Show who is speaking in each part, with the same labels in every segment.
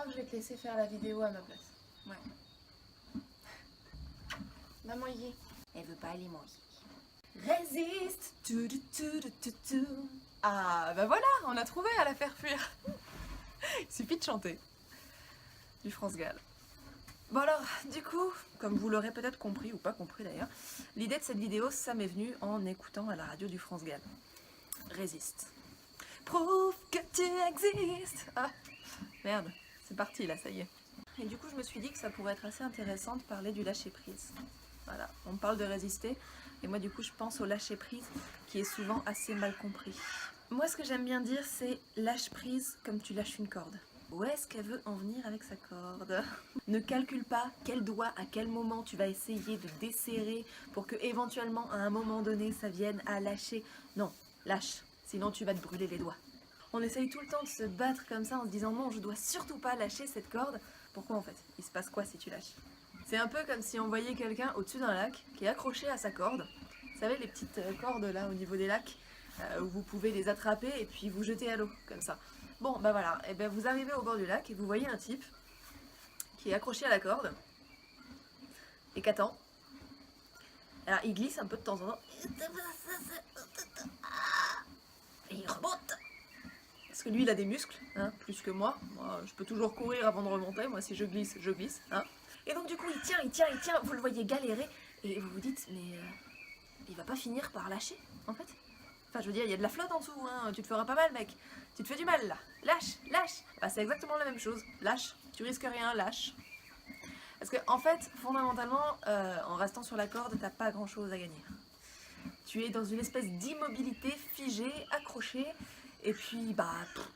Speaker 1: que je vais te laisser faire la vidéo à ma place. Ouais. Maman y est. Elle veut pas aller manger. Résiste. Ah bah voilà, on a trouvé à la faire fuir. Il suffit de chanter. Du France Gall. Bon alors, du coup, comme vous l'aurez peut-être compris, ou pas compris d'ailleurs, l'idée de cette vidéo, ça m'est venu en écoutant à la radio du France Gall. Résiste. Prouve que tu existes. Ah, merde, c'est parti là, ça y est. Et du coup, je me suis dit que ça pourrait être assez intéressant de parler du lâcher-prise. Voilà, on parle de résister, et moi du coup, je pense au lâcher-prise, qui est souvent assez mal compris. Moi, ce que j'aime bien dire, c'est lâche-prise comme tu lâches une corde. Où est-ce qu'elle veut en venir avec sa corde? Ne calcule pas quel doigt, à quel moment tu vas essayer de desserrer pour que éventuellement, à un moment donné, ça vienne à lâcher. Non, lâche, sinon tu vas te brûler les doigts. On essaye tout le temps de se battre comme ça en se disant non, je dois surtout pas lâcher cette corde. Pourquoi en fait? Il se passe quoi si tu lâches? C'est un peu comme si on voyait quelqu'un au-dessus d'un lac qui est accroché à sa corde. Vous savez, les petites cordes là au niveau des lacs où vous pouvez les attraper et puis vous jeter à l'eau, comme ça. Bon, bah voilà, et ben vous arrivez au bord du lac et vous voyez un type qui est accroché à la corde et qu'attend. Alors il glisse un peu de temps en temps et il remonte. Parce que lui il a des muscles, hein, plus que moi. Moi je peux toujours courir avant de remonter, moi si je glisse, je glisse. Hein. Et donc du coup il tient, vous le voyez galérer et vous vous dites mais il va pas finir par lâcher en fait. Enfin, je veux dire, il y a de la flotte en dessous, hein. Tu te feras pas mal, mec. Tu te fais du mal, là. Lâche, lâche. Bah, c'est exactement la même chose. Lâche. Tu risques rien, lâche. Parce que, en fait, fondamentalement, en restant sur la corde, t'as pas grand chose à gagner. Tu es dans une espèce d'immobilité figée, accrochée, et puis, bah,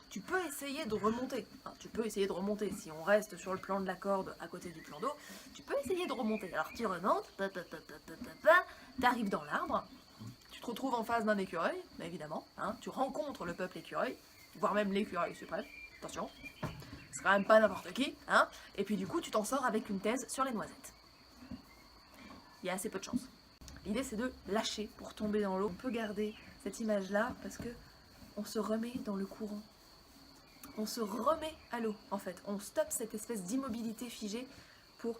Speaker 1: tu peux essayer de remonter. Enfin, tu peux essayer de remonter. Si on reste sur le plan de la corde, à côté du plan d'eau, tu peux essayer de remonter. Alors, tu remontes, t'arrives dans l'arbre. Tu te retrouves en face d'un écureuil, évidemment, hein, tu rencontres le peuple écureuil, voire même l'écureuil suprême, attention, c'est quand même pas n'importe qui, hein, et puis du coup tu t'en sors avec une thèse sur les noisettes. Il y a assez peu de chance. L'idée c'est de lâcher pour tomber dans l'eau. On peut garder cette image-là parce que on se remet dans le courant. On se remet à l'eau, en fait. On stoppe cette espèce d'immobilité figée pour...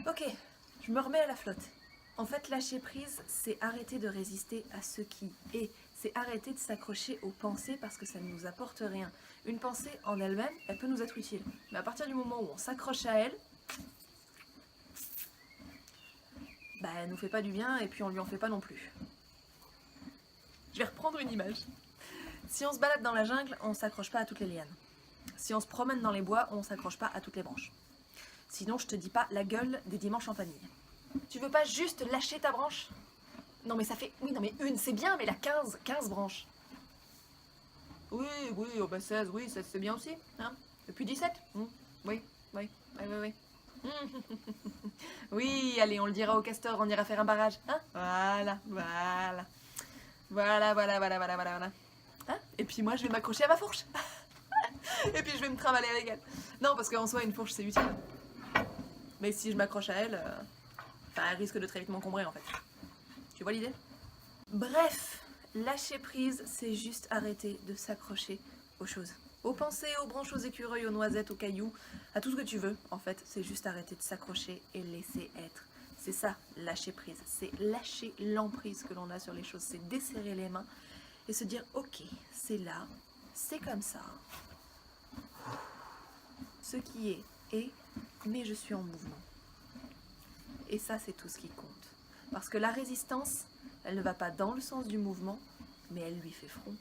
Speaker 1: Ok, je me remets à la flotte. En fait, lâcher prise, c'est arrêter de résister à ce qui est. C'est arrêter de s'accrocher aux pensées parce que ça ne nous apporte rien. Une pensée en elle-même, elle peut nous être utile. Mais à partir du moment où on s'accroche à elle, bah, elle nous fait pas du bien et puis on lui en fait pas non plus. Je vais reprendre une image. Si on se balade dans la jungle, on s'accroche pas à toutes les lianes. Si on se promène dans les bois, on s'accroche pas à toutes les branches. Sinon, je te dis pas la gueule des dimanches en famille. Tu veux pas juste lâcher ta branche? Non mais ça fait... Oui, non mais une, c'est bien, mais la 15 branches. Oui, oh bah 16, oui, c'est bien aussi. Hein. Et puis 17 Oui. Oui, allez, on le dira au castor, on ira faire un barrage. Hein. Voilà. Hein. Et puis moi, je vais m'accrocher à ma fourche. Et puis je vais me trimballer avec elle. Non, parce qu'en soi, une fourche, c'est utile. Mais si je m'accroche à elle... elle risque de très vite m'encombrer en fait. Tu vois l'idée? Bref, lâcher prise, c'est juste arrêter de s'accrocher aux choses. Aux pensées, aux branches, aux écureuils, aux noisettes, aux cailloux, à tout ce que tu veux. En fait, c'est juste arrêter de s'accrocher et laisser être. C'est ça, lâcher prise. C'est lâcher l'emprise que l'on a sur les choses. C'est desserrer les mains et se dire, ok, c'est là, c'est comme ça. Ce qui est, mais je suis en mouvement. Et ça, c'est tout ce qui compte. Parce que la résistance, elle ne va pas dans le sens du mouvement, mais elle lui fait front.